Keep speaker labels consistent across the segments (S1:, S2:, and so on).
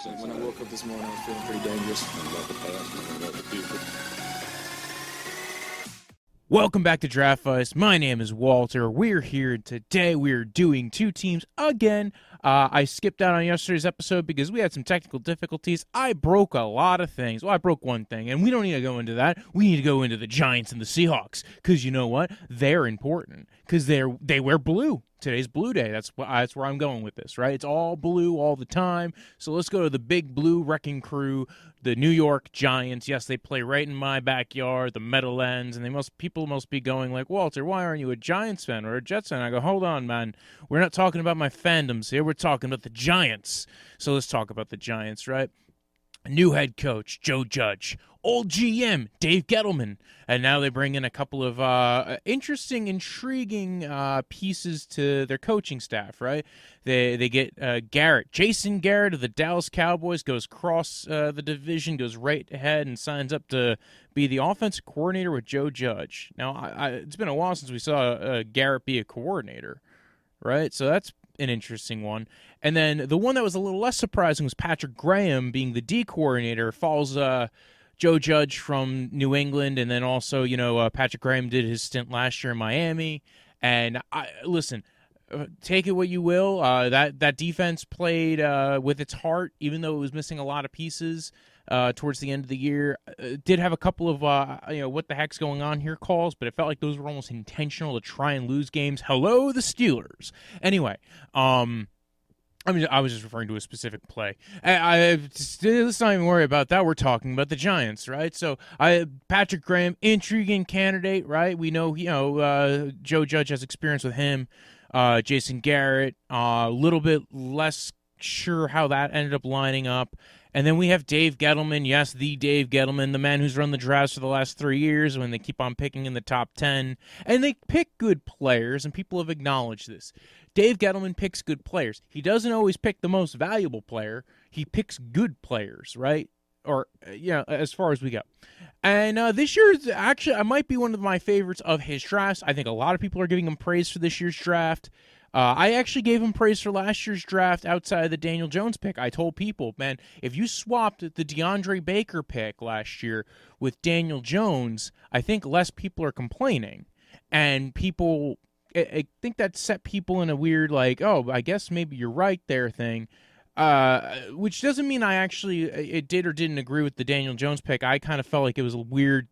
S1: When I woke up this morning, I was feeling pretty dangerous. About the past and about the future.
S2: Welcome back to Draftvice. My name is Walter. We're here today. We're doing two teams again. I skipped out on yesterday's episode because we had some technical difficulties. I broke a lot of things. Well, I broke one thing, and we don't need to go into that. We need to go into the Giants and the Seahawks because you know what? They're important because they wear blue. Today's Blue Day. That's where I'm going with this, right? It's all blue all the time. So let's go to the big blue wrecking crew, the New York Giants. Yes, they play right in my backyard, the Meadowlands, and people must be going like, Walter, why aren't you a Giants fan or a Jets fan? I go, hold on, man. We're not talking about my fandoms here. We're talking about the Giants. So let's talk about the Giants, right? New head coach, Joe Judge. Old GM, Dave Gettleman. And now they bring in a couple of interesting, intriguing pieces to their coaching staff, right? They get Garrett. Jason Garrett of the Dallas Cowboys goes across the division, goes right ahead and signs up to be the offensive coordinator with Joe Judge. Now, it's been a while since we saw Garrett be a coordinator, right? So that's an interesting one. And then the one that was a little less surprising was Patrick Graham being the D coordinator. Follows Joe Judge from New England, and then also, Patrick Graham did his stint last year in Miami. And listen, take it what you will. That defense played with its heart, even though it was missing a lot of pieces towards the end of the year. Did have a couple of what the heck's going on here calls, but it felt like those were almost intentional to try and lose games. Hello, the Steelers. Anyway, I was just referring to a specific play. Let's not even worry about that. We're talking about the Giants, right? So, Patrick Graham, intriguing candidate, right? We know, Joe Judge has experience with him. Jason Garrett, a little bit less sure how that ended up lining up. And then we have Dave Gettleman. Yes, the Dave Gettleman, the man who's run the drafts for the last 3 years when they keep on picking in the top 10. And they pick good players, and people have acknowledged this. Dave Gettleman picks good players. He doesn't always pick the most valuable player. He picks good players, right? Or, as far as we go. And this year, actually, I might be one of my favorites of his drafts. I think a lot of people are giving him praise for this year's draft. I actually gave him praise for last year's draft outside of the Daniel Jones pick. I told people, man, if you swapped the DeAndre Baker pick last year with Daniel Jones, I think less people are complaining. And people, I think that set people in a weird, like, oh, I guess maybe you're right there thing. Which doesn't mean I actually did or didn't agree with the Daniel Jones pick. I kind of felt like it was a weird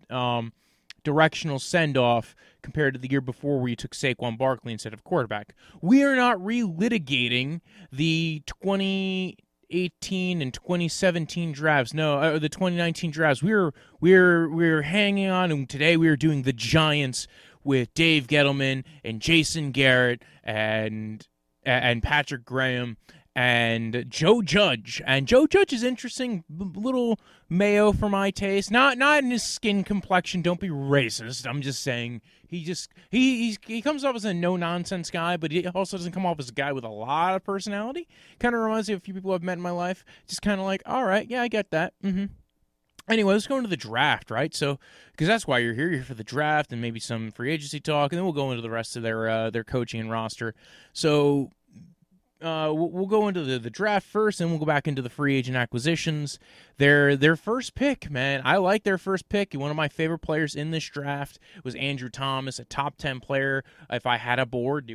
S2: directional send-off compared to the year before where you took Saquon Barkley instead of quarterback. We are not relitigating the 2018 and 2017 drafts. No, the 2019 drafts. We're hanging on, and today we are doing the Giants with Dave Gettleman and Jason Garrett and Patrick Graham and Joe Judge. And Joe Judge is interesting, little mayo for my taste. Not in his skin complexion. Don't be racist. I'm just saying he comes off as a no-nonsense guy, but he also doesn't come off as a guy with a lot of personality. Kind of reminds me of a few people I've met in my life. Just kind of like, all right, yeah, I get that. Anyway, let's go into the draft, right? So, because that's why you're here. You're here for the draft and maybe some free agency talk, and then we'll go into the rest of their coaching and roster. So, we'll go into the draft first, and we'll go back into the free agent acquisitions. Their first pick, man, I like their first pick. One of my favorite players in this draft was Andrew Thomas, a top 10 player. If I had a board, he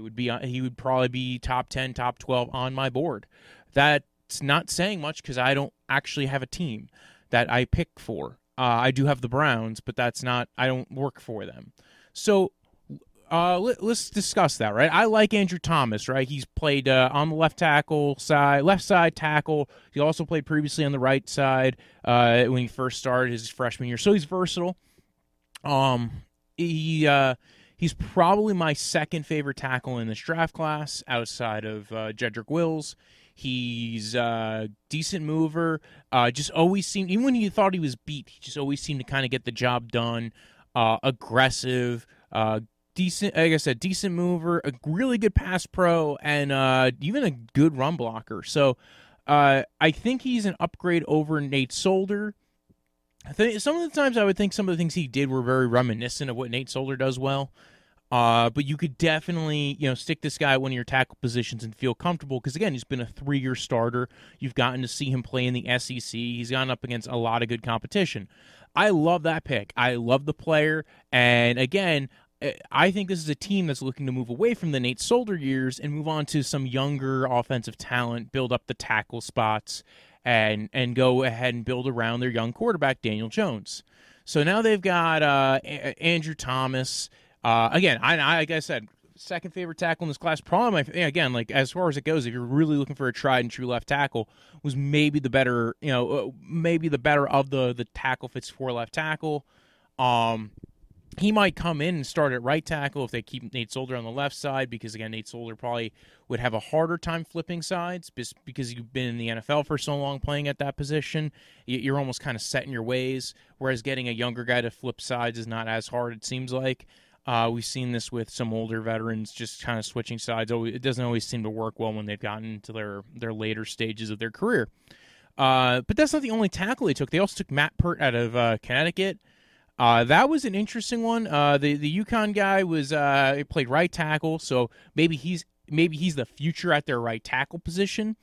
S2: would probably be top 10, top 12 on my board. That's not saying much because I don't actually have a team that I pick for. I do have the Browns, but I don't work for them. So let's discuss that, right? I like Andrew Thomas, right? He's played on the left side tackle. He also played previously on the right side when he first started his freshman year. So he's versatile. He's probably my second favorite tackle in this draft class outside of Jedrick Wills. He's a decent mover. Just always seemed, even when you thought he was beat, he just always seemed to kind of get the job done. Aggressive, decent, like I said, decent mover, a really good pass pro, and even a good run blocker. So I think he's an upgrade over Nate Solder. I think some of the times I would think some of the things he did were very reminiscent of what Nate Solder does well. But you could definitely, stick this guy at one of your tackle positions and feel comfortable because, again, he's been a 3-year starter. You've gotten to see him play in the SEC. He's gone up against a lot of good competition. I love that pick. I love the player. And, again, I think this is a team that's looking to move away from the Nate Solder years and move on to some younger offensive talent, build up the tackle spots, and go ahead and build around their young quarterback, Daniel Jones. So now they've got Andrew Thomas. Again, like I said, second favorite tackle in this class. Probably again, like as far as it goes, if you're really looking for a tried and true left tackle, was maybe the better, maybe the better of the tackle fits for left tackle. He might come in and start at right tackle if they keep Nate Solder on the left side, because again, Nate Solder probably would have a harder time flipping sides because you've been in the NFL for so long playing at that position. You're almost kind of set in your ways, whereas getting a younger guy to flip sides is not as hard, it seems like. We've seen this with some older veterans just kind of switching sides. It doesn't always seem to work well when they've gotten into their later stages of their career. But that's not the only tackle they took. They also took Matt Pert out of Connecticut. That was an interesting one. The UConn guy he played right tackle, so maybe he's the future at their right tackle position.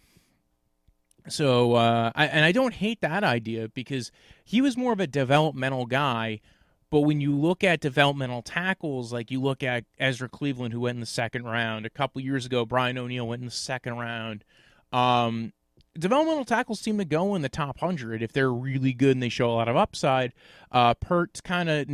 S2: So I don't hate that idea because he was more of a developmental guy. But when you look at developmental tackles, like you look at Ezra Cleveland, who went in the second round. A couple years ago, Brian O'Neill went in the second round. Developmental tackles seem to go in the top 100 if they're really good and they show a lot of upside. Pert's kind of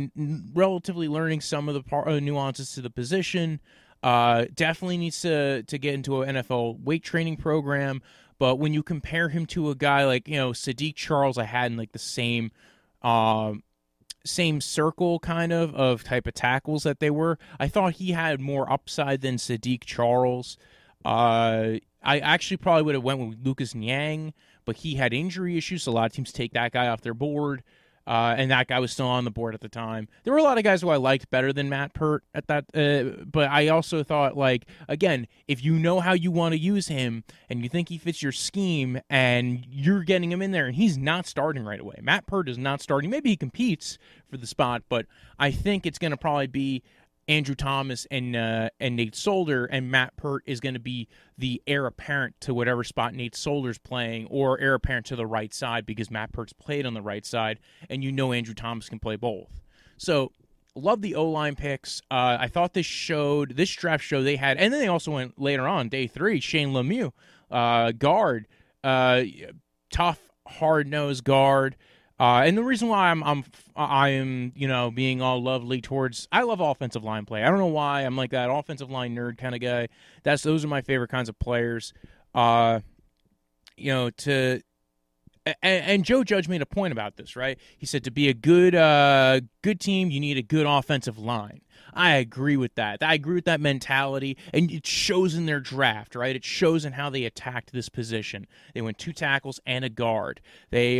S2: relatively learning some of the nuances to the position. Definitely needs to get into an NFL weight training program. But when you compare him to a guy like Sadiq Charles, I had in like the same circle kind of type of tackles that they were. I thought he had more upside than Sadiq Charles. I actually probably would have went with Lucas Niang, but he had injury issues, so a lot of teams take that guy off their board, and that guy was still on the board at the time. There were a lot of guys who I liked better than Matt Pert at that, but I also thought, like, again, if you know how you want to use him and you think he fits your scheme and you're getting him in there and he's not starting right away. Matt Pert is not starting. Maybe he competes for the spot, but I think it's going to probably be Andrew Thomas and Nate Solder, and Matt Pert is going to be the heir apparent to whatever spot Nate Solder's playing, or heir apparent to the right side because Matt Pert's played on the right side, and Andrew Thomas can play both. So, love the O-line picks. I thought this draft show they had, and then they also went later on, day 3, Shane Lemieux, guard, tough, hard-nosed guard. And the reason why I am being all lovely towards, I love offensive line play. I don't know why I'm like that offensive line nerd kind of guy. Those are my favorite kinds of players. And Joe Judge made a point about this, right? He said to be a good team, you need a good offensive line. I agree with that. I agree with that mentality, and it shows in their draft, right? It shows in how they attacked this position. They went 2 tackles and a guard. They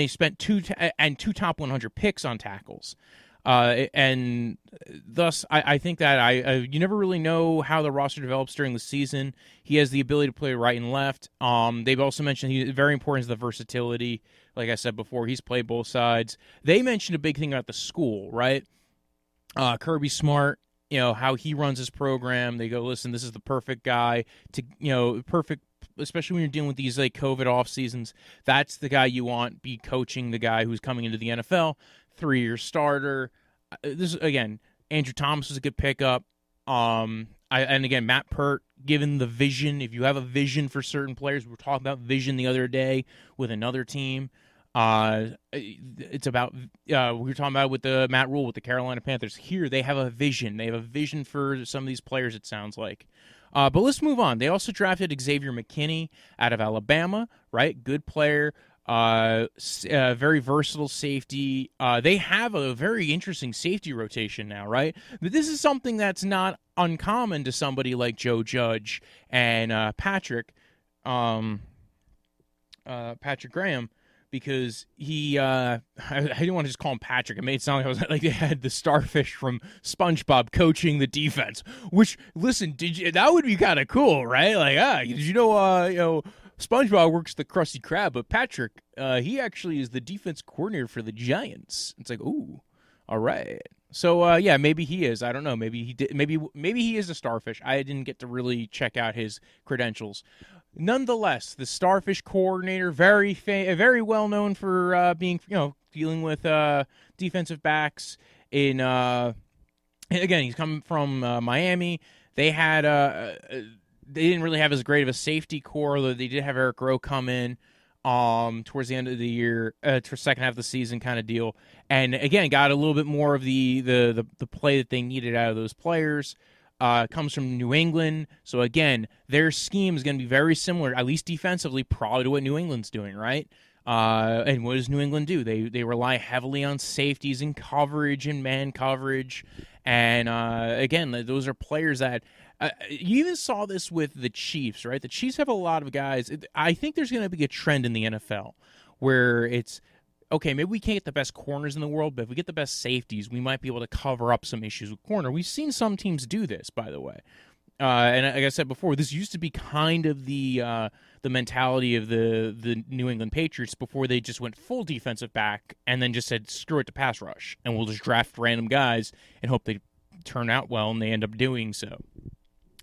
S2: spent two top 100 picks on tackles. And thus, I think that you never really know how the roster develops during the season. He has the ability to play right and left. They've also mentioned he's very important is the versatility. Like I said before, he's played both sides. They mentioned a big thing about the school, right? Kirby Smart, how he runs his program. They go, listen, this is the perfect guy perfect, especially when you're dealing with these like COVID off seasons. That's the guy you want be coaching the guy who's coming into the NFL. 3-year starter. This again, Andrew Thomas was a good pickup. And again, Matt Pert, given the vision, if you have a vision for certain players, we were talking about vision the other day with another team. It's about we were talking about with the Matt Rule with the Carolina Panthers. Here they have a vision. They have a vision for some of these players, it sounds like. But let's move on. They also drafted Xavier McKinney out of Alabama, right? Good player. Very versatile safety. They have a very interesting safety rotation now, right? But this is something that's not uncommon to somebody like Joe Judge and Patrick Graham, because he I didn't want to just call him Patrick. It made it sound like they had the starfish from SpongeBob coaching the defense. Which, listen, that would be kind of cool, right? Like, did you know SpongeBob works the Krusty Krab, but Patrick, he actually is the defense coordinator for the Giants. It's like, ooh, All right. So yeah, maybe he is. I don't know. Maybe he did. Maybe he is a starfish. I didn't get to really check out his credentials. Nonetheless, the starfish coordinator, very well known for being dealing with defensive backs in. Again, he's coming from Miami. They had they didn't really have as great of a safety core, although they did have Eric Rowe come in towards the end of the year, to second half of the season kind of deal, and again got a little bit more of the play that they needed out of those players. Comes from New England, so again their scheme is going to be very similar, at least defensively, probably to what New England's doing, right? And what does New England do? They rely heavily on safeties and coverage and man coverage, and again those are players that. You even saw this with the Chiefs, right? The Chiefs have a lot of guys. I think there's going to be a trend in the NFL where it's, okay, maybe we can't get the best corners in the world, but if we get the best safeties, we might be able to cover up some issues with corner. We've seen some teams do this, by the way. And like I said before, this used to be kind of the mentality of the New England Patriots before they just went full defensive back and then just said, screw it to pass rush, and we'll just draft random guys and hope they turn out well, and they end up doing so.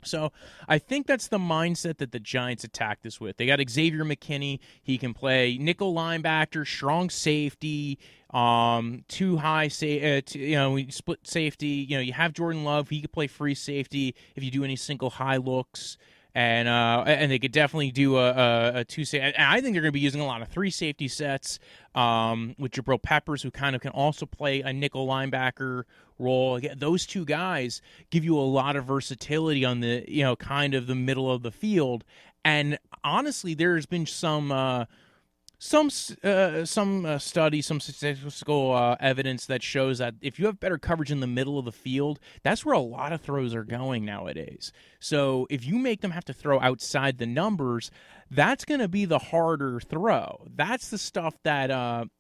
S2: So I think that's the mindset that the Giants attack this with. They got Xavier McKinney. He can play nickel linebacker, strong safety, too high, split safety. You have Jordan Love. He could play free safety if you do any single high looks. And they could definitely do a two safety. And I think they're going to be using a lot of three safety sets with Jabril Peppers, who kind of can also play a nickel linebacker role. Again, those two guys give you a lot of versatility on the kind of the middle of the field. And honestly, there's been some study, some statistical evidence that shows that if you have better coverage in the middle of the field, that's where a lot of throws are going nowadays. So if you make them have to throw outside the numbers, that's going to be the harder throw. That's the stuff that,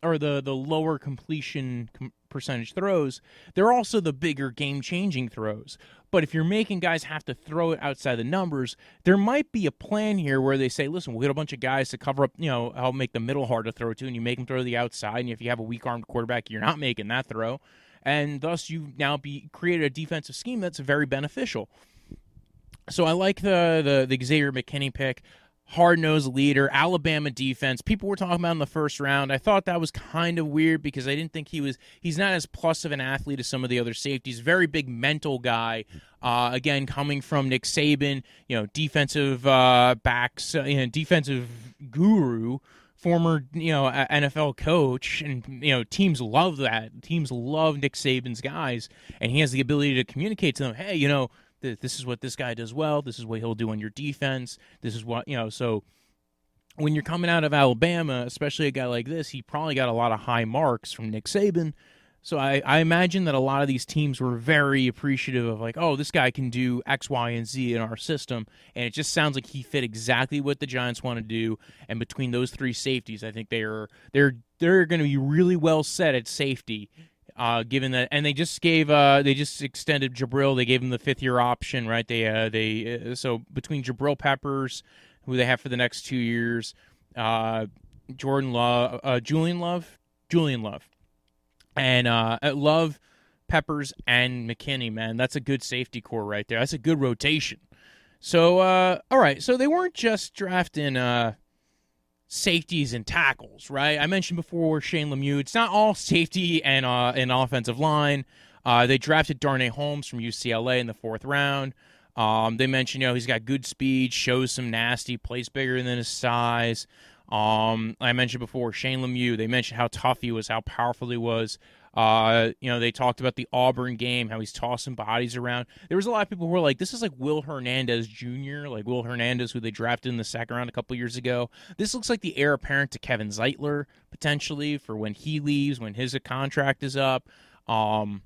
S2: or the lower completion percentage throws. They're also the bigger game-changing throws. But if you're making guys have to throw it outside the numbers, there might be a plan here where they say, listen, we'll get a bunch of guys to cover up, help make the middle hard to throw to, and you make them throw the outside, and if you have a weak-armed quarterback, you're not making that throw. And thus you've now created a defensive scheme that's very beneficial. So I like the Xavier McKinney pick. Hard-nosed leader, Alabama defense. People were talking about in the first round. I thought that was kind of weird because I didn't think he's not as plus of an athlete as some of the other safeties. Very big mental guy. Again, coming from Nick Saban, defensive backs, defensive guru, former, NFL coach, and, teams love that. Teams love Nick Saban's guys, and he has the ability to communicate to them, hey, this is what this guy does well. This is what he'll do on your defense. This is what, so when you're coming out of Alabama, especially a guy like this, he probably got a lot of high marks from Nick Saban. So I imagine that a lot of these teams were very appreciative of like, oh, this guy can do X, Y, and Z in our system. And it just sounds like he fit exactly what the Giants want to do. And between those three safeties, I think they're going to be really well set at safety. Given that, and they just extended Jabril. They gave him the 5th-year option, right? So between Jabril Peppers, who they have for the next 2 years, Julian Love, and Love, Peppers, and McKinney. Man, that's a good safety core right there. That's a good rotation. So all right, so they weren't just drafting safeties and tackles, right? I mentioned before Shane Lemieux. It's not all safety and an offensive line. They drafted Darnay Holmes from UCLA in the 4th round. They mentioned, he's got good speed, shows some nasty, plays bigger than his size. I mentioned before Shane Lemieux. They mentioned how tough he was, how powerful he was. They talked about the Auburn game, how he's tossing bodies around. There was a lot of people who were like, this is like Will Hernandez Jr., like Will Hernandez, who they drafted in the 2nd round a couple years ago. This looks like the heir apparent to Kevin Zeitler, potentially, for when he leaves, when his contract is up. And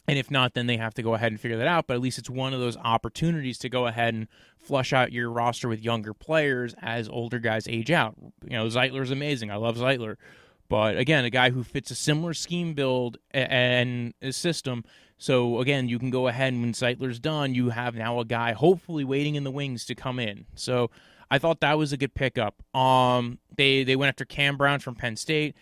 S2: if not, then they have to go ahead and figure that out. But at least it's one of those opportunities to go ahead and flush out your roster with younger players as older guys age out. Zeitler's amazing. I love Zeitler. But, again, a guy who fits a similar scheme build and system. So, again, you can go ahead and when Zeitler's done, you have now a guy hopefully waiting in the wings to come in. So I thought that was a good pickup. They went after Cam Brown from Penn State.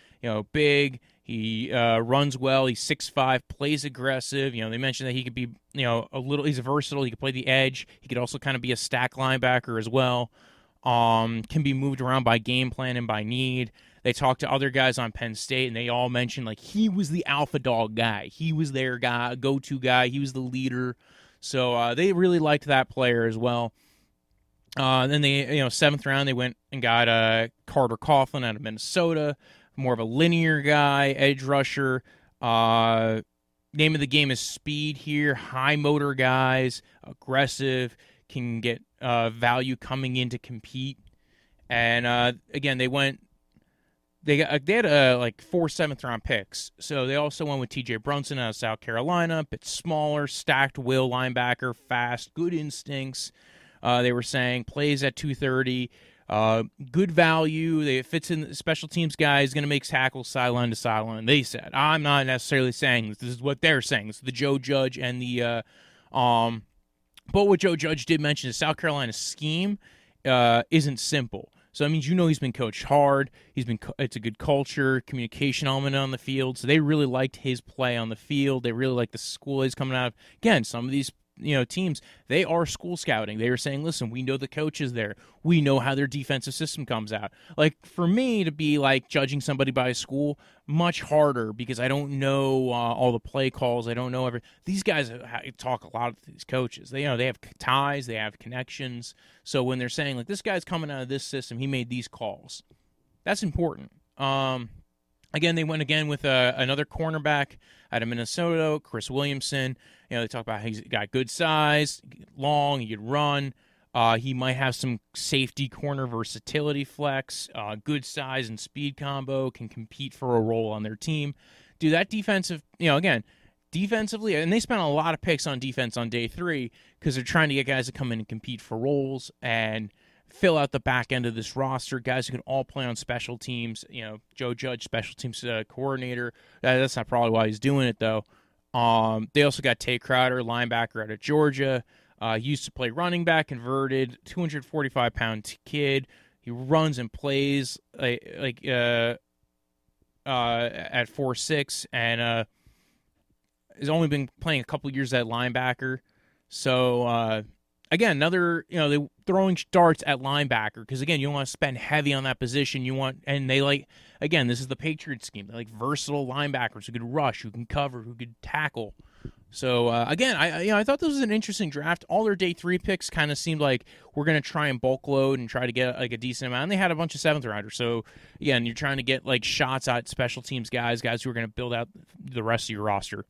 S2: Big. He runs well. He's 6'5", plays aggressive. They mentioned that he could be, he's versatile. He could play the edge. He could also kind of be a stack linebacker as well. Can be moved around by game plan and by need. They talked to other guys on Penn State, and they all mentioned, like, he was the alpha dog guy. He was their guy, go-to guy. He was the leader. So they really liked that player as well. Then they, 7th round, they went and got Carter Coughlin out of Minnesota. More of a linear guy, edge rusher. Name of the game is speed here. High motor guys, aggressive, can get value coming in to compete. And again, they had like 4 7th-round picks. So they also went with T.J. Brunson out of South Carolina, a bit smaller, stacked will linebacker, fast, good instincts. They were saying plays at 230. Good value. It fits in the special teams guy. Is going to make tackles sideline to sideline. They said. I'm not necessarily saying this. This is what they're saying. This is the Joe Judge and the but what Joe Judge did mention is South Carolina's scheme isn't simple. So that means he's been coached hard. It's a good culture, communication element on the field. So they really liked his play on the field. They really liked the school he's coming out of. Again, some of these teams, they are school scouting. They are saying, listen, we know the coaches there. We know how their defensive system comes out. Like, for me to be, like, judging somebody by a school, much harder because I don't know all the play calls. I don't know these guys talk a lot to these coaches. They have ties. They have connections. So when they're saying, like, this guy's coming out of this system, he made these calls. That's important. Again, they went with another cornerback out of Minnesota, Chris Williamson. They talk about he's got good size, long, he could run. He might have some safety corner versatility flex, good size and speed combo, can compete for a role on their team. Do that defensive, defensively, and they spent a lot of picks on defense on day 3 because they're trying to get guys to come in and compete for roles and fill out the back end of this roster, guys who can all play on special teams. Joe Judge, special teams coordinator. That's not probably why he's doing it, though. They also got Tay Crowder, linebacker out of Georgia. He used to play running back, converted, 245-pound kid. He runs and plays at 4'6", and has only been playing a couple years at linebacker. So, again, another, they throwing darts at linebacker because, again, you don't want to spend heavy on that position. This is the Patriots scheme. They like versatile linebackers who could rush, who can cover, who could tackle. So, again, I thought this was an interesting draft. All their day 3 picks kind of seemed like we're going to try and bulk load and try to get like a decent amount. And they had a bunch of 7th-rounders. So, again, you're trying to get like shots at special teams guys who are going to build out the rest of your roster.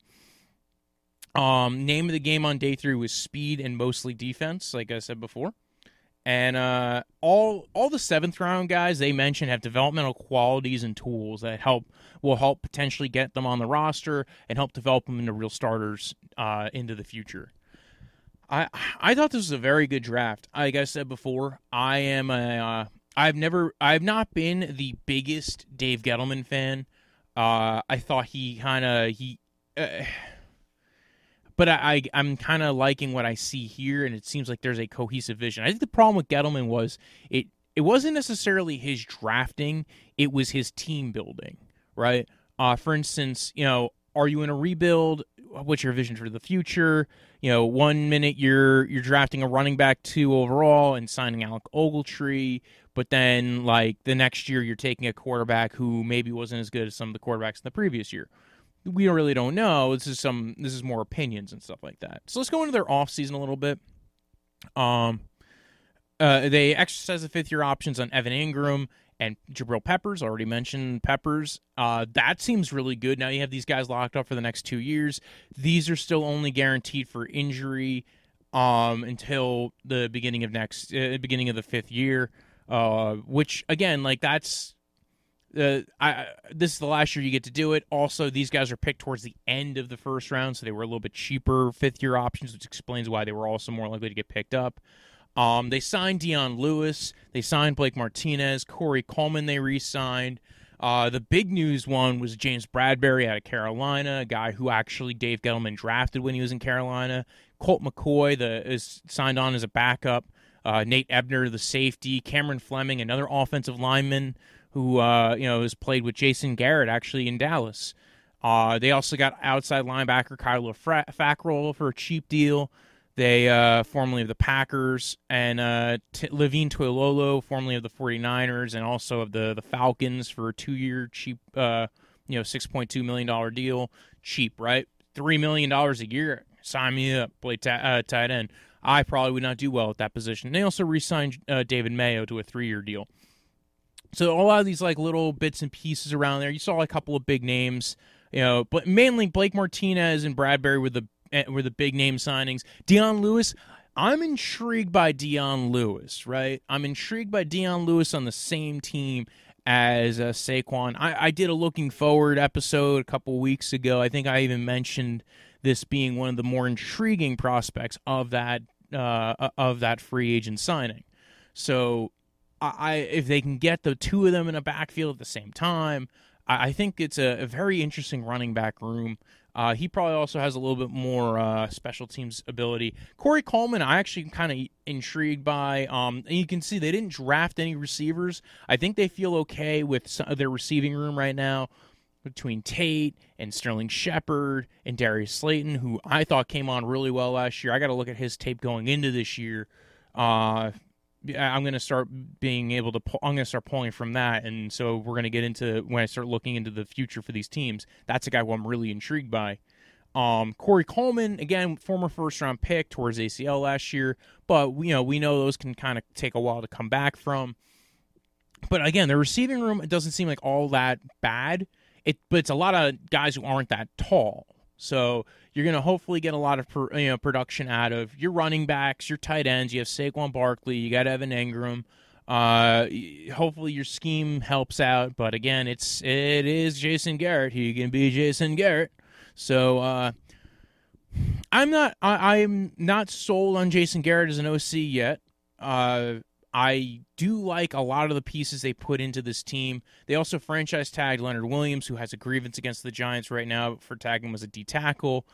S2: Name of the game on day 3 was speed and mostly defense, like I said before. And all the 7th-round guys they mentioned have developmental qualities and tools that will help potentially get them on the roster and help develop them into real starters into the future. I thought this was a very good draft. Like I said before, I've not been the biggest Dave Gettleman fan. I thought but I'm kind of liking what I see here, and it seems like there's a cohesive vision. I think the problem with Gettleman was it wasn't necessarily his drafting, it was his team building, right? For instance, are you in a rebuild? What's your vision for the future? 1 minute you're drafting a running back 2 overall and signing Alec Ogletree, but then like the next year you're taking a quarterback who maybe wasn't as good as some of the quarterbacks in the previous year. We really don't know. This is more opinions and stuff like that. So let's go into their offseason a little bit. They exercise the 5th-year options on Evan Ingram and Jabril Peppers. Already mentioned Peppers. That seems really good. Now you have these guys locked up for the next 2 years. These are still only guaranteed for injury until the beginning of the 5th year. Which again, like that's. This is the last year you get to do it. Also, these guys are picked towards the end of the first round, so they were a little bit cheaper 5th-year options, which explains why they were also more likely to get picked up. They signed Dion Lewis. They signed Blake Martinez. Corey Coleman they re-signed. The big news one was James Bradbury out of Carolina, a guy who actually Dave Gettleman drafted when he was in Carolina. Colt McCoy is signed on as a backup. Nate Ebner, the safety. Cameron Fleming, another offensive lineman, who has played with Jason Garrett actually in Dallas. They also got outside linebacker Kyler Fackrell for a cheap deal. They formerly of the Packers, and Levine Toilolo, formerly of the 49ers, and also of the Falcons for a 2-year cheap, $6.2 million deal. Cheap, right? $3 million a year. Sign me up. Play tight end. I probably would not do well at that position. They also re-signed David Mayo to a 3-year deal. So a lot of these like little bits and pieces around there. You saw a couple of big names, but mainly Blake Martinez and Bradbury were the big name signings. Dion Lewis, I'm intrigued by Dion Lewis, right? I'm intrigued by Dion Lewis on the same team as Saquon. I did a looking forward episode a couple weeks ago. I think I even mentioned this being one of the more intriguing prospects of that free agent signing. So if they can get the two of them in a backfield at the same time, I think it's a very interesting running back room. He probably also has a little bit more special teams ability. Corey Coleman, I actually kind of intrigued by. And you can see they didn't draft any receivers. I think they feel okay with their receiving room right now between Tate and Sterling Shepard and Darius Slayton, who I thought came on really well last year. I got to look at his tape going into this year. I'm going to start I'm going to start pulling from that, and so we're going to get into when I start looking into the future for these teams. That's a guy who I'm really intrigued by. Corey Coleman, again, former first-round pick towards ACL last year, but we know those can kind of take a while to come back from. But again, the receiving room, it doesn't seem like all that bad. But it's a lot of guys who aren't that tall. So you're going to hopefully get a lot of production out of your running backs, your tight ends. You have Saquon Barkley. You got Evan Engram. Hopefully your scheme helps out. But again, it is Jason Garrett. He can be Jason Garrett. So I'm not sold on Jason Garrett as an OC yet. I do like a lot of the pieces they put into this team. They also franchise tagged Leonard Williams, who has a grievance against the Giants right now for tagging him as a D tackle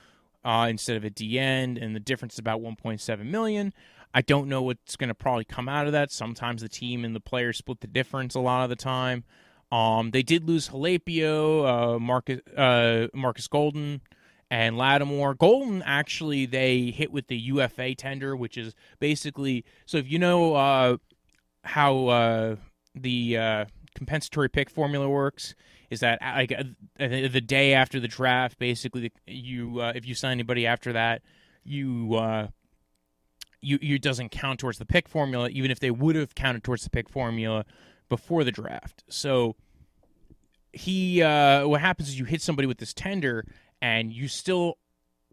S2: instead of a D end, and the difference is about $1.7 million. I don't know what's going to probably come out of that. Sometimes the team and the players split the difference a lot of the time. They did lose Halapio, Marcus Golden, and Lattimore. Golden, actually, they hit with the UFA tender, which is basically, so if you know how the compensatory pick formula works, is that the day after the draft, basically, if you sign anybody after that, you doesn't count towards the pick formula, even if they would have counted towards the pick formula before the draft. So what happens is you hit somebody with this tender, and you still,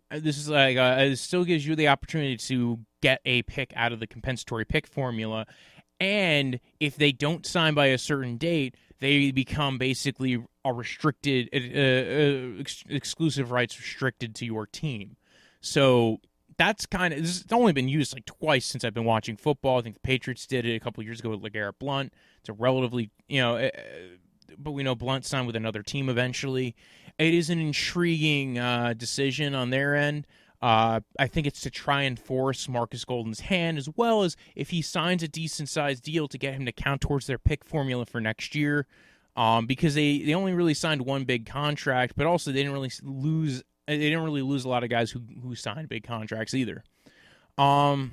S2: it still gives you the opportunity to get a pick out of the compensatory pick formula. And if they don't sign by a certain date, they become basically a restricted, exclusive rights restricted to your team. So that's it's only been used like twice since I've been watching football. I think the Patriots did it a couple of years ago with LeGarrette Blount. It's a relatively, but we know Blount signed with another team eventually. It is an intriguing decision on their end. I think it's to try and force Marcus Golden's hand, as well as if he signs a decent-sized deal to get him to count towards their pick formula for next year, because they only really signed one big contract, but also they didn't really lose a lot of guys who signed big contracts either. The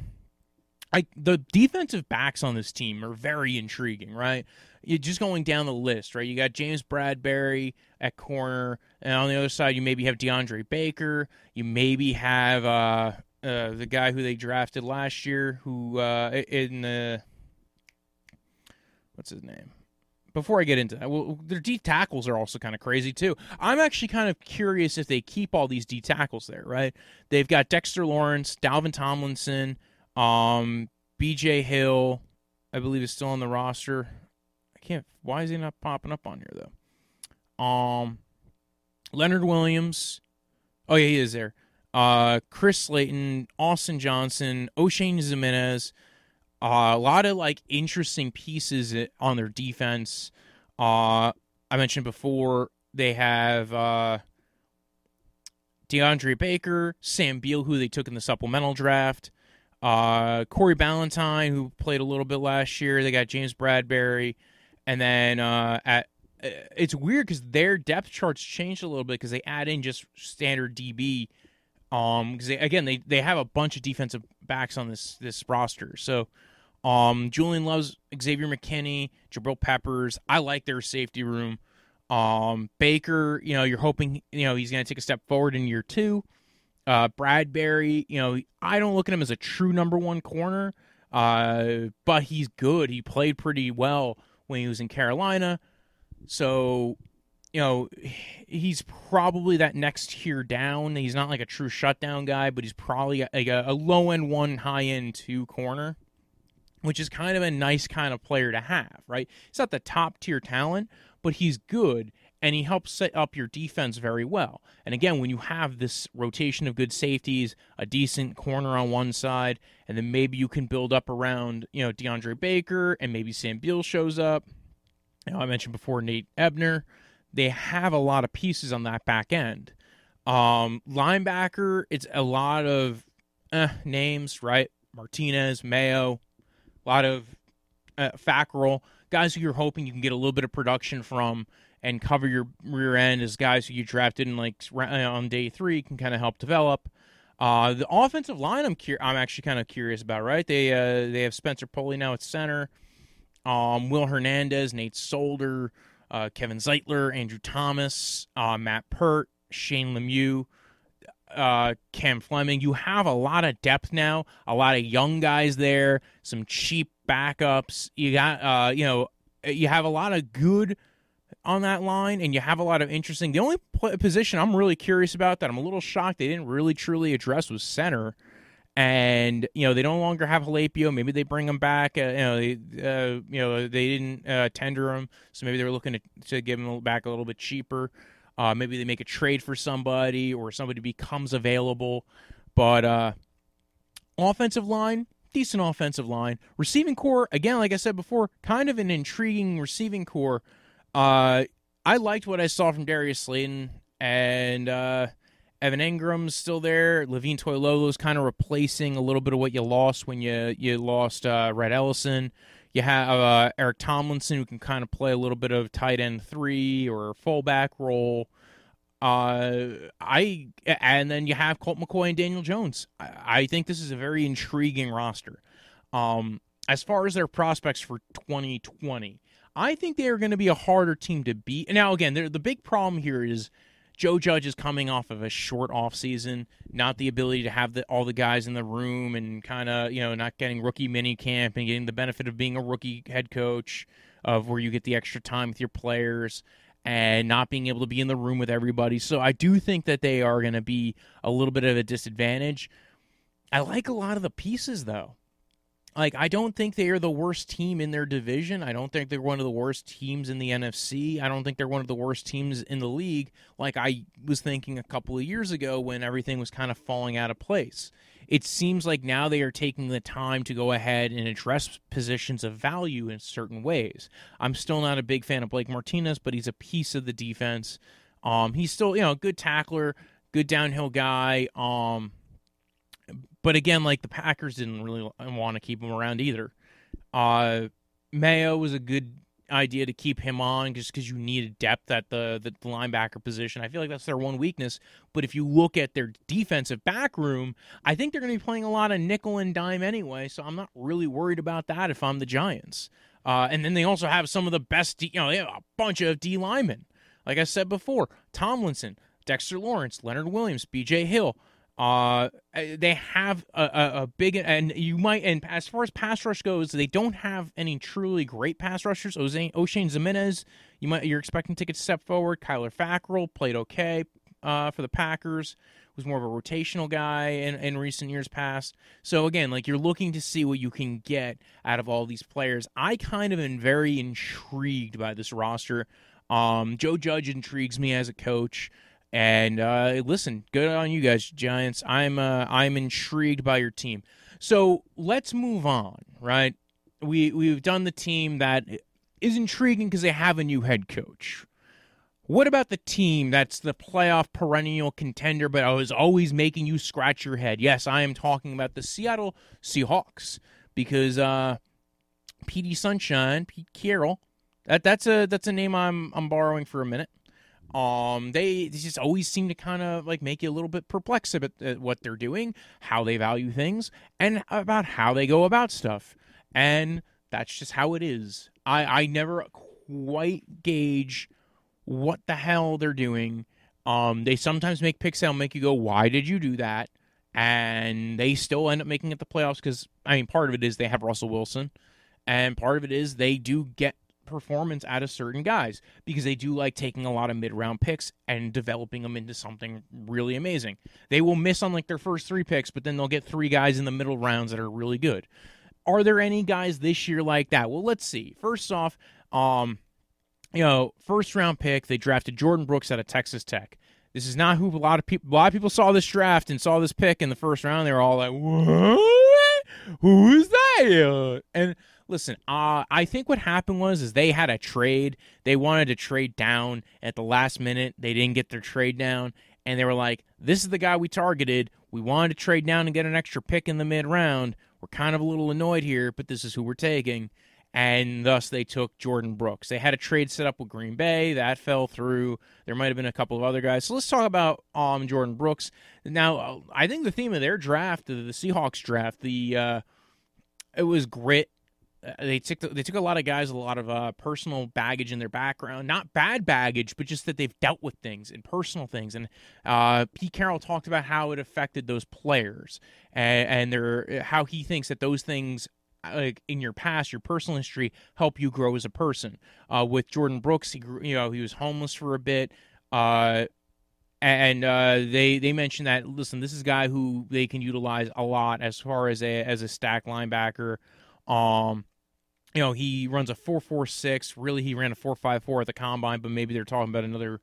S2: defensive backs on this team are very intriguing, right? You're just going down the list, right? You got James Bradbury at corner, and on the other side, you maybe have DeAndre Baker. You maybe have the guy who they drafted last year, who what's his name? Before I get into that, their D tackles are also kind of crazy too. I'm actually kind of curious if they keep all these D tackles there, right? They've got Dexter Lawrence, Dalvin Tomlinson, B.J. Hill, I believe, is still on the roster. Why is he not popping up on here, though? Leonard Williams. Oh, yeah, he is there. Chris Slayton, Austin Johnson, O'Shane Jimenez. A lot of, interesting pieces on their defense. I mentioned before, they have DeAndre Baker, Sam Beal, who they took in the supplemental draft, Corey Ballantyne, who played a little bit last year. They got James Bradbury. And then it's weird because their depth charts changed a little bit because they add in just standard DB. Because they have a bunch of defensive backs on this roster. So Julian loves Xavier McKinney, Jabril Peppers. I like their safety room. Baker, you're hoping he's going to take a step forward in year 2. Bradbury, I don't look at him as a true number 1 corner, but he's good. He played pretty well when he was in Carolina. So, he's probably that next tier down. He's not like a true shutdown guy, but he's probably a low-end 1, high-end 2 corner, which is kind of a nice kind of player to have, right? He's not the top-tier talent, but he's good, and he helps set up your defense very well. And again, when you have this rotation of good safeties, a decent corner on one side, and then maybe you can build up around, DeAndre Baker, and maybe Sam Beal shows up. I mentioned before Nate Ebner. They have a lot of pieces on that back end. Linebacker, it's a lot of names, right? Martinez, Mayo, a lot of Fackrell, guys who you're hoping you can get a little bit of production from and cover your rear end as guys who you drafted in on day 3 can kind of help develop. The offensive line, I'm actually kind of curious about, right? They have Spencer Pulley now at center, Will Hernandez, Nate Solder, Kevin Zeitler, Andrew Thomas, Matt Pert, Shane Lemieux, Cam Fleming. You have a lot of depth now, a lot of young guys there, some cheap backups. You got, you have a lot of good on that line, and you have a lot of interesting. The only position I'm really curious about that I'm a little shocked they didn't really truly address was center. And they no longer have Halapio. Maybe they bring him back. They didn't tender him, so maybe they're looking to give him back a little bit cheaper. Maybe they make a trade for somebody, or somebody becomes available. But offensive line, decent offensive line. Receiving core, again, like I said before, kind of an intriguing receiving core. I liked what I saw from Darius Slayton, and Evan Ingram's still there. Levine Toilolo's kind of replacing a little bit of what you lost when you lost Red Ellison. You have Eric Tomlinson, who can kind of play a little bit of tight end 3 or fullback role. And then you have Colt McCoy and Daniel Jones. I think this is a very intriguing roster. As far as their prospects for 2020, I think they are going to be a harder team to beat. Now, again, the big problem here is Joe Judge is coming off of a short offseason, not the ability to have all the guys in the room and kind of, not getting rookie mini camp and getting the benefit of being a rookie head coach, of where you get the extra time with your players and not being able to be in the room with everybody. So I do think that they are going to be a little bit of a disadvantage. I like a lot of the pieces, though. I don't think they are the worst team in their division. I don't think they're one of the worst teams in the NFC. I don't think they're one of the worst teams in the league, like I was thinking a couple of years ago when everything was kind of falling out of place. It seems like now they are taking the time to go ahead and address positions of value in certain ways. I'm still not a big fan of Blake Martinez, but he's a piece of the defense. He's still, a good tackler, good downhill guy. But again, the Packers didn't really want to keep him around either. Mayo was a good idea to keep him on just because you needed depth at the linebacker position. I feel like that's their one weakness. But if you look at their defensive back room, I think they're going to be playing a lot of nickel and dime anyway, so I'm not really worried about that if I'm the Giants. And then they also have some of the best, they have a bunch of D linemen. Like I said before, Tomlinson, Dexter Lawrence, Leonard Williams, B.J. Hill. They have a big, and as far as pass rush goes, they don't have any truly great pass rushers. O'Shane Zimenez, you're expecting to take a step forward. Kyler Fackrell played okay for the Packers. Was more of a rotational guy in recent years past. So again, you're looking to see what you can get out of all these players. I kind of am very intrigued by this roster. Joe Judge intrigues me as a coach. And listen, good on you guys, Giants. I'm intrigued by your team. So let's move on, right? We've done the team that is intriguing because they have a new head coach. What about the team that's the playoff perennial contender, but is always making you scratch your head? Yes, I am talking about the Seattle Seahawks because Pete Sunshine, Pete Carroll, That's a name I'm borrowing for a minute. They just always seem to kind of like make you a little bit perplexed at what they're doing, how they value things, and about how they go about stuff. And that's just how it is. I never quite gauge what the hell they're doing. They sometimes make picks that'll make you go, "Why did you do that?" And they still end up making it the playoffs because I mean, part of it is they have Russell Wilson, and part of it is they do get performance out of certain guys because they do like taking a lot of mid-round picks and developing them into something really amazing. They will miss on like their first 3 picks, but then they'll get 3 guys in the middle rounds that are really good. Are there any guys this year like that? Well, let's see. First off, first round pick, they drafted Jordan Brooks out of Texas Tech. This is not who a lot of people saw this draft and saw this pick in the first round. They were all like, "What? Who is that?" And listen, I think what happened is they had a trade. They wanted to trade down at the last minute. They didn't get their trade down, and they were like, "This is the guy we targeted. We wanted to trade down and get an extra pick in the mid-round. We're kind of a little annoyed here, but this is who we're taking." And thus they took Jordan Brooks. They had a trade set up with Green Bay. That fell through. There might have been a couple of other guys. So let's talk about Jordan Brooks. Now, I think the theme of their draft, the Seahawks draft, it was grit. They took a lot of guys with a lot of personal baggage in their background. Not bad baggage, but just that they've dealt with things and personal things. And Pete Carroll talked about how it affected those players and how he thinks that those things in your past, your personal history, help you grow as a person. With Jordan Brooks, he was homeless for a bit, and they mentioned that, listen, this is a guy who they can utilize a lot as far as a stack linebacker. He runs a 4.46. Really, he ran a 4.54 at the combine, but maybe they're talking about another,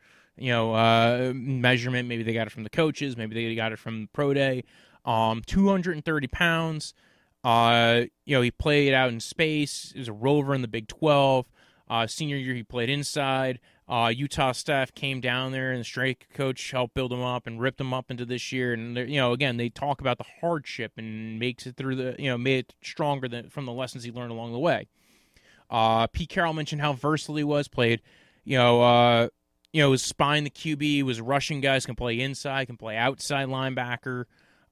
S2: measurement. Maybe they got it from the coaches. Maybe they got it from pro day. 230 pounds. He played out in space. He was a rover in the Big 12. Senior year, he played inside. Utah staff came down there, and the strength coach helped build him up and ripped him up into this year. And again, they talk about the hardship and makes it through made it stronger from the lessons he learned along the way. Pete Carroll mentioned how versatile he was. Played, was spying the QB, was rushing guys, can play inside, can play outside linebacker.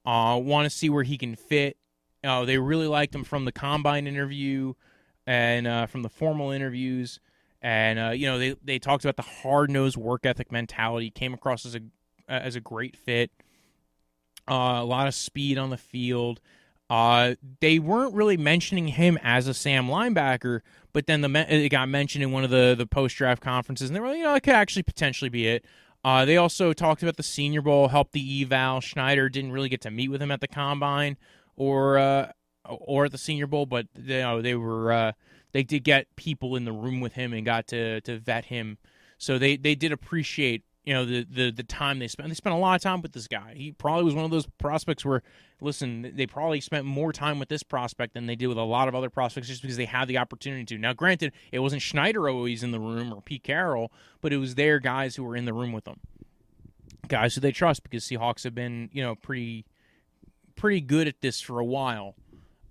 S2: Want to see where he can fit. They really liked him from the combine interview and from the formal interviews. And, they talked about the hard-nosed work ethic mentality. Came across as a great fit. A lot of speed on the field. They weren't really mentioning him as a Sam linebacker, but then it got mentioned in one of the post-draft conferences, and they were like, it could actually potentially be it. They also talked about the Senior Bowl, helped the eval. Schneider didn't really get to meet with him at the combine or at the Senior Bowl, but they did get people in the room with him and got to vet him. So they did appreciate the time they spent. They spent a lot of time with this guy. He probably was one of those prospects where, listen, they probably spent more time with this prospect than they did with a lot of other prospects just because they had the opportunity to. Now, granted, it wasn't Schneider always in the room or Pete Carroll, but it was their guys who were in the room with them. Guys who they trust because Seahawks have been, pretty good at this for a while.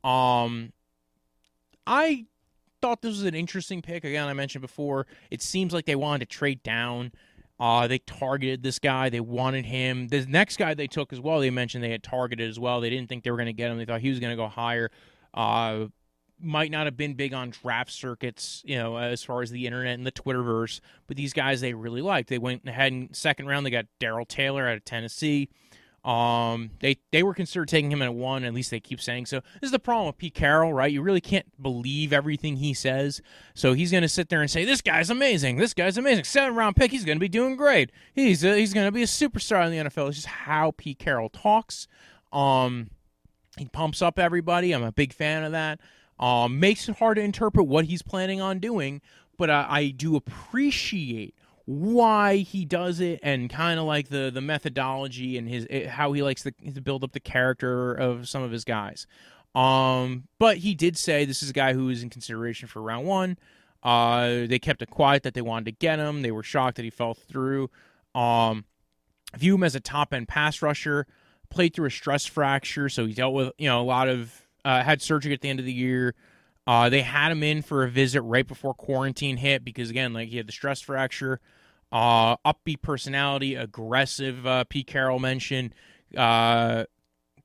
S2: I thought this was an interesting pick. Again, I mentioned before, it seems like they wanted to trade down. They targeted this guy. They wanted him. The next guy they took as well, they mentioned they had targeted as well. They didn't think they were going to get him. They thought he was going to go higher. Might not have been big on draft circuits, as far as the internet and the Twitterverse, but these guys they really liked. They went ahead in second round. They got Darrell Taylor out of Tennessee. They were considered taking him at 1, at least they keep saying so. This is the problem with Pete Carroll, right? You really can't believe everything he says. So he's going to sit there and say, this guy's amazing. This guy's amazing. 7th-round pick, he's going to be doing great. He's going to be a superstar in the NFL. It's just how Pete Carroll talks. He pumps up everybody. I'm a big fan of that. Makes it hard to interpret what he's planning on doing, but I do appreciate why he does it and kind of like the methodology and how he likes to build up the character of some of his guys. But he did say this is a guy who is in consideration for round 1. They kept it quiet that they wanted to get him. They were shocked that he fell through. View him as a top-end pass rusher. Played through a stress fracture, so he dealt with a lot of had surgery at the end of the year. They had him in for a visit right before quarantine hit because, again, like he had the stress fracture, upbeat personality, aggressive. Pete Carroll mentioned, got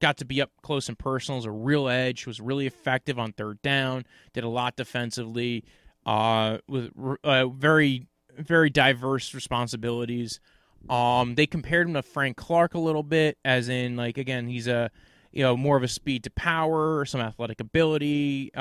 S2: to be up close and personal, was a real edge, was really effective on third down, did a lot defensively, with very, very diverse responsibilities. They compared him to Frank Clark a little bit, as in, like, again, he's more of a speed to power, some athletic ability,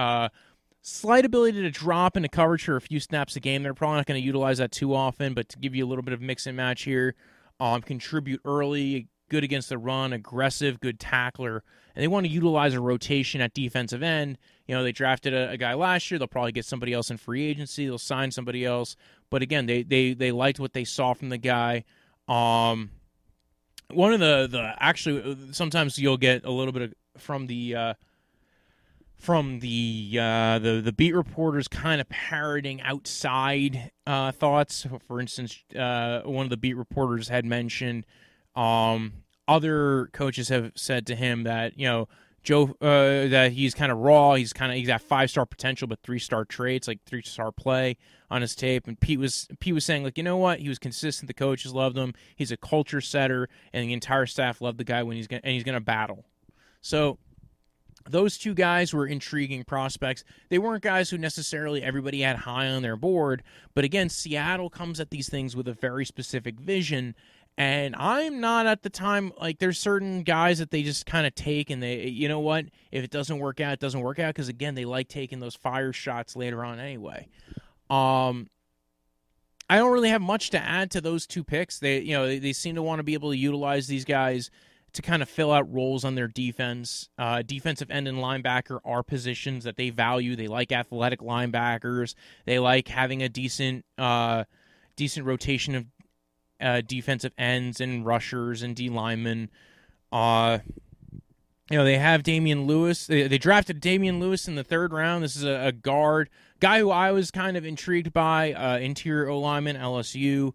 S2: slight ability to drop into coverage for a few snaps a game. They're probably not going to utilize that too often, but to give you a little bit of mix and match here, contribute early, good against the run, aggressive, good tackler, and they want to utilize a rotation at defensive end. They drafted a guy last year. They'll probably get somebody else in free agency. They'll sign somebody else. But again, they liked what they saw from the guy. One of the actually, sometimes you'll get a little bit of, from the beat reporters kind of parroting outside thoughts. For instance, one of the beat reporters had mentioned other coaches have said to him that Joe that he's kind of raw. He's got 5-star potential, but 3-star traits, like 3-star play on his tape. And Pete was saying, like, you know what? He was consistent. The coaches loved him. He's a culture setter, and the entire staff loved the guy he's going to battle. So those two guys were intriguing prospects. They weren't guys who necessarily everybody had high on their board, but again, Seattle comes at these things with a very specific vision. And I'm not at the time, like, there's certain guys that they just kind of take and they, you know what, if it doesn't work out, it doesn't work out, because, again, they like taking those fire shots later on anyway. I don't really have much to add to those two picks. They seem to want to be able to utilize these guys to kind of fill out roles on their defense. Defensive end and linebacker are positions that they value. They like athletic linebackers. They like having a decent rotation of defensive ends and rushers and D linemen. They have Damian Lewis. They drafted Damian Lewis in the 3rd round. This is a guard, guy who I was kind of intrigued by, interior O-lineman, LSU.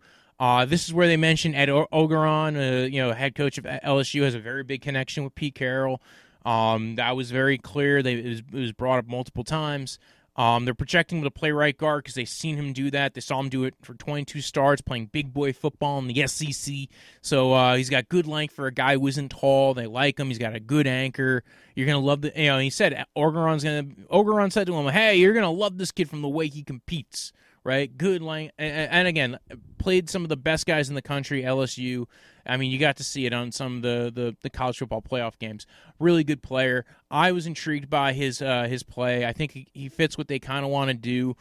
S2: This is where they mentioned Ed Ogeron, head coach of LSU, has a very big connection with Pete Carroll. That was very clear. It was brought up multiple times. They're projecting him to play right guard because they've seen him do that. They saw him do it for 22 starts, playing big boy football in the SEC. So he's got good length for a guy who isn't tall. They like him. He's got a good anchor. You're gonna love the. He said Ogeron said to him, "Hey, you're gonna love this kid from the way he competes." Right, good length, and again, played some of the best guys in the country. LSU. I mean, you got to see it on some of the college football playoff games. Really good player. I was intrigued by his play. I think he fits what they kind of want to do.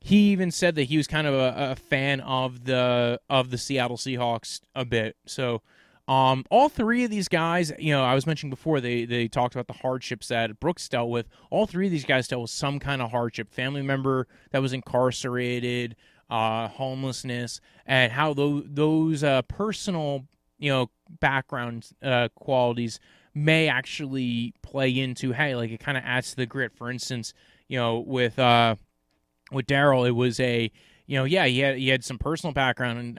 S2: He even said that he was kind of a fan of the Seattle Seahawks a bit. So all three of these guys, I was mentioning before, they talked about the hardships that Brooks dealt with. All three of these guys dealt with some kind of hardship. Family member that was incarcerated, homelessness, and how those personal background qualities may actually play into, hey, like, it kind of adds to the grit. For instance, with Darryl, it was he had some personal background, and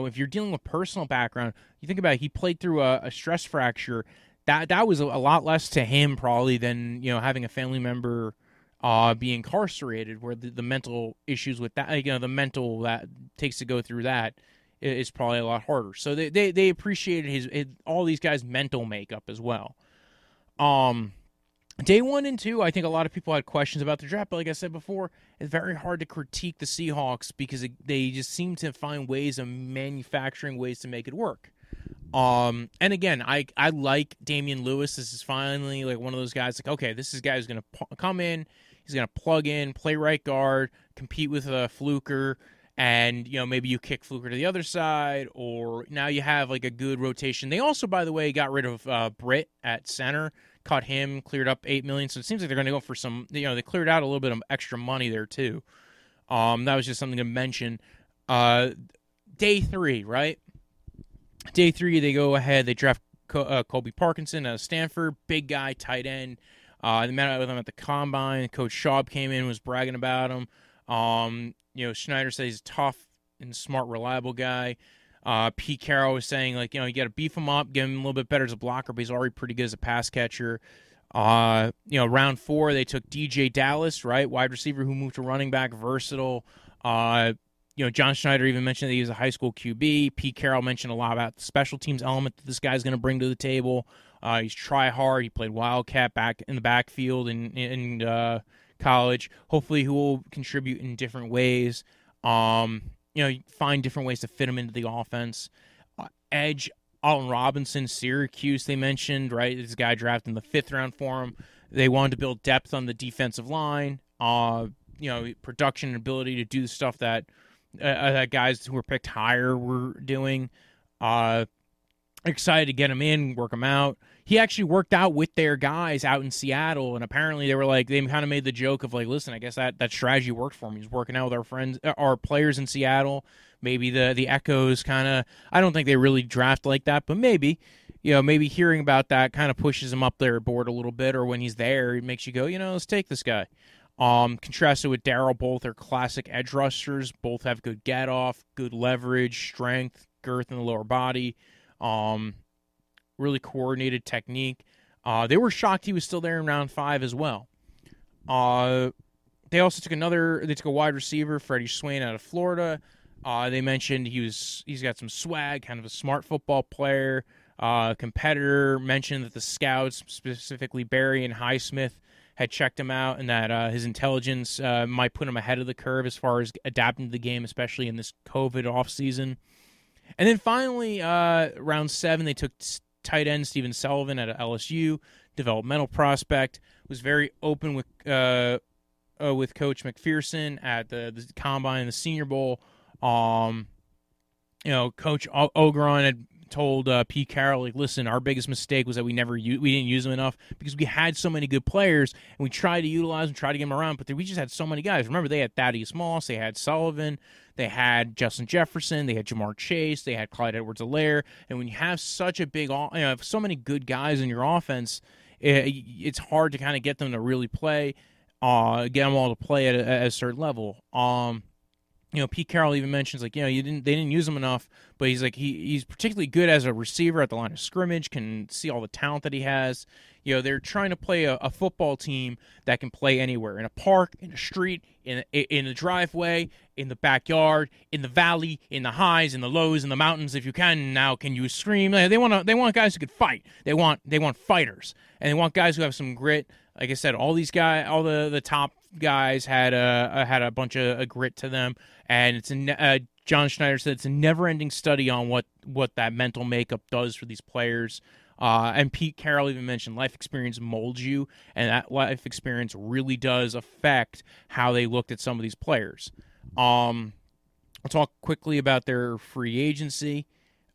S2: if you're dealing with personal background, you think about it, he played through a stress fracture. That was a lot less to him probably than having a family member be incarcerated, where the mental issues with that, the mental that takes to go through that is probably a lot harder. So they appreciated all these guys' mental makeup as well. Day 1 and 2, I think a lot of people had questions about the draft, but like I said before, it's very hard to critique the Seahawks because they just seem to find ways of manufacturing ways to make it work. And again, I like Damian Lewis. This is finally like one of those guys, like, okay, this is a guy who's going to come in, he's going to plug in, play right guard, compete with Fluker, and maybe you kick Fluker to the other side, or now you have like a good rotation. They also, by the way, got rid of Britt at center, cut him, cleared up $8 million. So it seems like they're going to go for some. They cleared out a little bit of extra money there too. That was just something to mention. Day 3, right? Day 3, they go ahead. They draft Colby Parkinson out of Stanford, big guy, tight end. They met with him at the combine. Coach Schaub came in, was bragging about him. Schneider says he's a tough and smart, reliable guy. Pete Carroll was saying, like, you got to beef him up, get him a little bit better as a blocker, but he's already pretty good as a pass catcher. Round 4, they took DJ Dallas, right, wide receiver who moved to running back, versatile. John Schneider even mentioned that he was a high school QB. Pete Carroll mentioned a lot about the special teams element that this guy's going to bring to the table. He's try hard. He played Wildcat back in the backfield in college. Hopefully, he will contribute in different ways. Find different ways to fit him into the offense. Edge, Allen Robinson, Syracuse, they mentioned, right? This guy drafted in the 5th round for him. They wanted to build depth on the defensive line. Production and ability to do the stuff that guys who were picked higher were doing. Excited to get him in, work him out. He actually worked out with their guys out in Seattle, and apparently they kind of made the joke of like, listen, I guess that strategy worked for him. He's working out with our friends, our players in Seattle. Maybe the Echoes kind of, I don't think they really draft like that, but maybe hearing about that kind of pushes him up their board a little bit, or when he's there, it makes you go, let's take this guy. Contrasted with Darrell, both are classic edge rushers. Both have good get off, good leverage, strength, girth in the lower body. Really coordinated technique. They were shocked he was still there in round 5 as well. They also took a wide receiver, Freddie Swain out of Florida. They mentioned he's got some swag, kind of a smart football player, competitor. Mentioned that the scouts, specifically Barry and Highsmith, had checked him out, and that his intelligence might put him ahead of the curve as far as adapting to the game, especially in this COVID offseason. And then finally, round 7, they took tight end Stephen Sullivan out of LSU, developmental prospect, was very open with Coach McPherson at the Combine, the Senior Bowl. Coach Ogron had told Pete Carroll, like, listen, our biggest mistake was that we didn't use them enough because we had so many good players and we tried to utilize them, tried to get them around, but we just had so many guys. Remember, they had Thaddeus Moss, they had Sullivan, they had Justin Jefferson, they had Jamar Chase, they had Clyde Edwards-Helaire, and when you have such a big, so many good guys in your offense, it's hard to kind of get them to really play, get them all to play at a certain level. Pete Carroll even mentions, like, they didn't use him enough, but he's like, he's particularly good as a receiver at the line of scrimmage, can see all the talent that he has. They're trying to play a football team that can play anywhere, in a park, in a street, in the driveway, in the backyard, in the valley, in the highs, in the lows, in the mountains. If you can you scream? They want guys who could fight. They want fighters, and they want guys who have some grit. Like I said, all these guys, all the top guys had a bunch of grit to them, and John Schneider said it's a never-ending study on what that mental makeup does for these players. And Pete Carroll even mentioned life experience molds you, and that life experience really does affect how they looked at some of these players. I'll talk quickly about their free agency.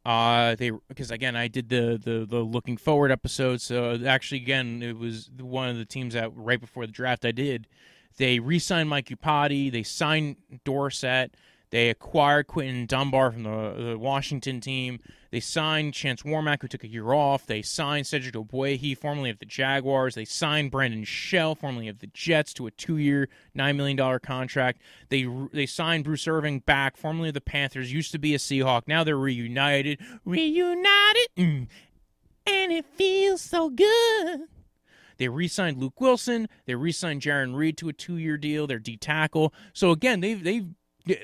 S2: Because again, I did the looking forward episode, so actually, again, it was one of the teams that right before the draft I did. They re-signed Mike Upati, they signed Dorsett, they acquired Quentin Dunbar from the Washington team, they signed Chance Warmack, who took a year off, they signed Cedric Ogbuehi, formerly of the Jaguars, they signed Brandon Shell, formerly of the Jets, to a 2-year, $9 million contract, they signed Bruce Irving back, formerly of the Panthers, used to be a Seahawk, now they're reunited, and it feels so good. They re-signed Luke Wilson. They re-signed Jaron Reed to a 2-year deal. They're D-tackle. So, again, they've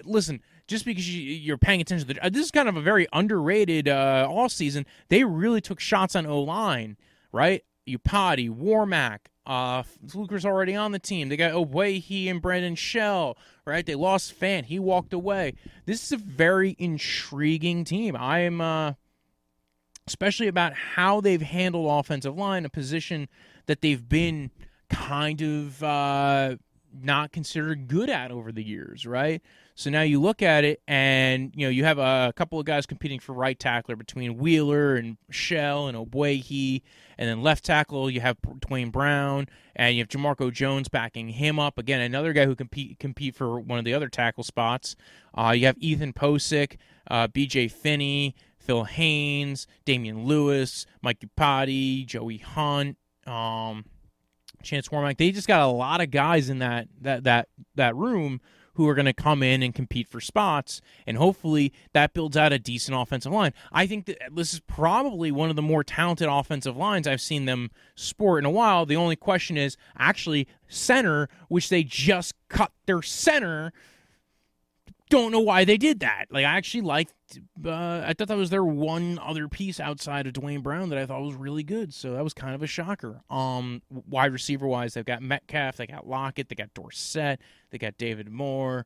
S2: listen, just because you're paying attention to this is kind of a very underrated all-season. They really took shots on O-line, right? Upati, Warmack, Fluker's already on the team. They got Ogbuehi and Brandon Shell, right? They lost Fant. He walked away. This is a very intriguing team. I am especially about how they've handled offensive line, a position that they've been kind of not considered good at over the years, right? So now you look at it, and you have a couple of guys competing for right tackler between Wheeler and Shell and Ogbuehi, and then left tackle you have Dwayne Brown, and you have Jamarco Jones backing him up. Again, another guy who compete for one of the other tackle spots. You have Ethan Posick, B.J. Finney, Phil Haynes, Damian Lewis, Mike Upati, Joey Hunt, Chance Warmack. They just got a lot of guys in that room who are going to come in and compete for spots, and hopefully that builds out a decent offensive line. I think that this is probably one of the more talented offensive lines I've seen them sport in a while. The only question is actually center, which they just cut their center. Don't know why they did that. Like, I actually liked, I thought that was their one other piece outside of Dwayne Brown that I thought was really good. So that was kind of a shocker. Wide receiver wise, they've got Metcalf, they got Lockett, they got Dorsett, they got David Moore.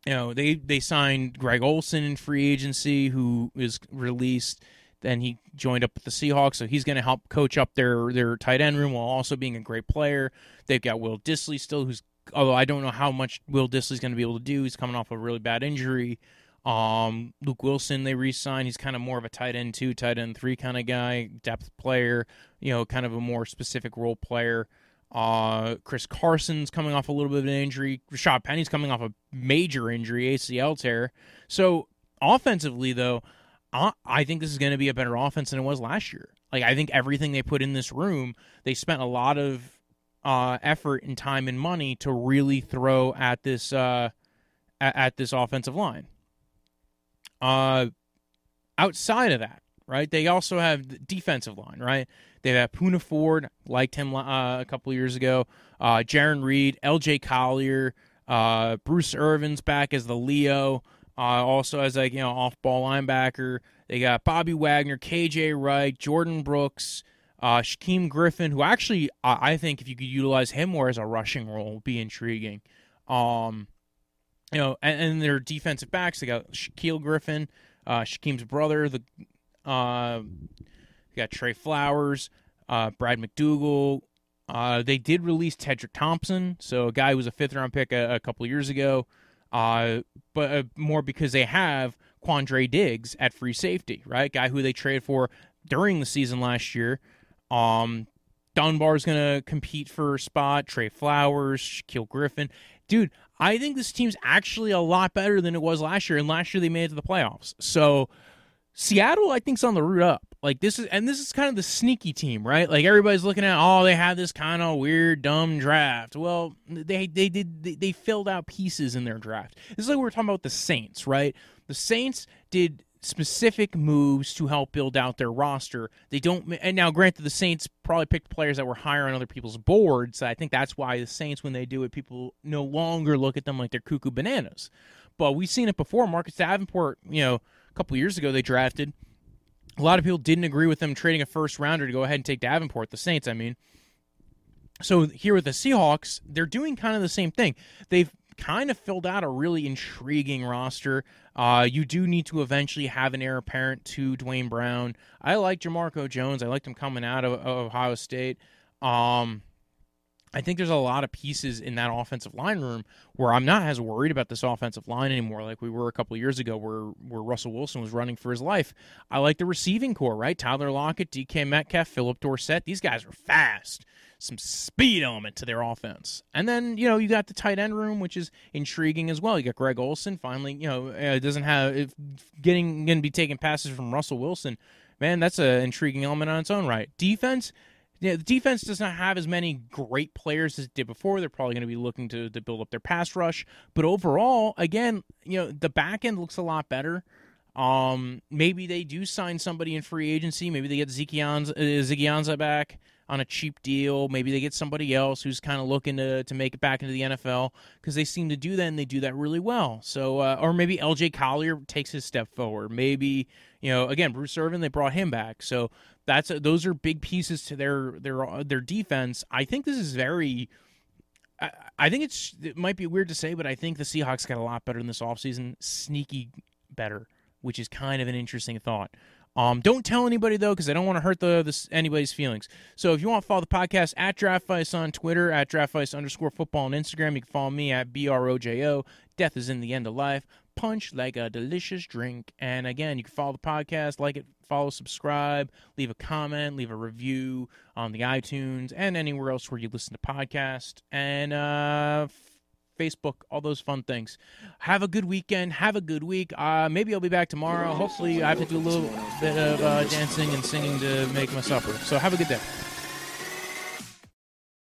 S2: They signed Greg Olsen in free agency, who is released. Then he joined up with the Seahawks, so he's going to help coach up their tight end room while also being a great player. They've got Will Dissly still, although I don't know how much Will Dissly's going to be able to do. He's coming off a really bad injury. Luke Wilson, they re-signed. He's kind of more of a tight end 2, tight end 3 kind of guy, depth player, kind of a more specific role player. Chris Carson's coming off a little bit of an injury. Rashad Penny's coming off a major injury, ACL tear. So offensively, though, I think this is going to be a better offense than it was last year. Like, I think everything they put in this room, they spent a lot of effort and time and money to really throw at this offensive line. Outside of that, right, they also have the defensive line, right? They have Poona Ford, liked him a couple of years ago. Jaron Reed, L.J. Collier, Bruce Irvin's back as the Leo, also as off-ball linebacker. They got Bobby Wagner, K.J. Wright, Jordan Brooks, Shaquem Griffin, who actually I think if you could utilize him more as a rushing role would be intriguing. And their defensive backs, they got Shaquille Griffin, Shaquem's brother. They got Trey Flowers, Brad McDougal. They did release Tedrick Thompson, so a guy who was a 5th-round pick a couple of years ago, but more because they have Quandre Diggs at free safety, right? Guy who they traded for during the season last year. Dunbar's going to compete for a spot. Trey Flowers, Shaquille Griffin. Dude, I think this team's actually a lot better than it was last year, and last year they made it to the playoffs. So Seattle, I think, is on the route up. Like, this is kind of the sneaky team, right? Like, everybody's looking at, they had this kind of weird, dumb draft. Well, they filled out pieces in their draft. This is like we were talking about the Saints, right? The Saints did specific moves to help build out their roster. And now, granted, the Saints probably picked players that were higher on other people's boards. So I think that's why the Saints, when they do it, people no longer look at them like they're cuckoo bananas. But we've seen it before. Marcus Davenport, a couple of years ago, they drafted. A lot of people didn't agree with them trading a first-rounder to go ahead and take Davenport, the Saints, I mean. So here with the Seahawks, they're doing kind of the same thing. They've kind of filled out a really intriguing roster. You do need to eventually have an heir apparent to Dwayne Brown. I like Jamarco Jones. I liked him coming out of Ohio State. I think there's a lot of pieces in that offensive line room where I'm not as worried about this offensive line anymore like we were a couple of years ago where Russell Wilson was running for his life. I like the receiving core, right? Tyler Lockett, DK Metcalf, Phillip Dorsett. These guys are fast. Some speed element to their offense. And then, you got the tight end room, which is intriguing as well. You got Greg Olsen, finally, doesn't have going to be taking passes from Russell Wilson. Man, that's an intriguing element on its own right. Defense. Yeah, the defense does not have as many great players as it did before. They're probably going to be looking to build up their pass rush. But overall, again, the back end looks a lot better. Maybe they do sign somebody in free agency. Maybe they get Ziggy back on a cheap deal. Maybe they get somebody else who's kind of looking to make it back into the NFL because they seem to do that, and they do that really well. So, or maybe L.J. Collier takes his step forward. Maybe, again, Bruce Irvin, they brought him back. So those are big pieces to their defense. I think this is very. I think it might be weird to say, but I think the Seahawks got a lot better in this offseason, sneaky better, which is kind of an interesting thought. Don't tell anybody, though, because I don't want to hurt anybody's feelings. So if you want to follow the podcast, at Draftvice on Twitter, at Draftvice_football on Instagram, you can follow me at BROJO. Death is in the end of life. Punch like a delicious drink. And again, you can follow the podcast, like it, follow, subscribe, leave a comment, leave a review on the iTunes and anywhere else where you listen to podcasts. And Facebook, all those fun things. Have a good weekend. Have a good week. Maybe I'll be back tomorrow. Hopefully I have to do a little bit of dancing and singing to make my supper. So have a good day.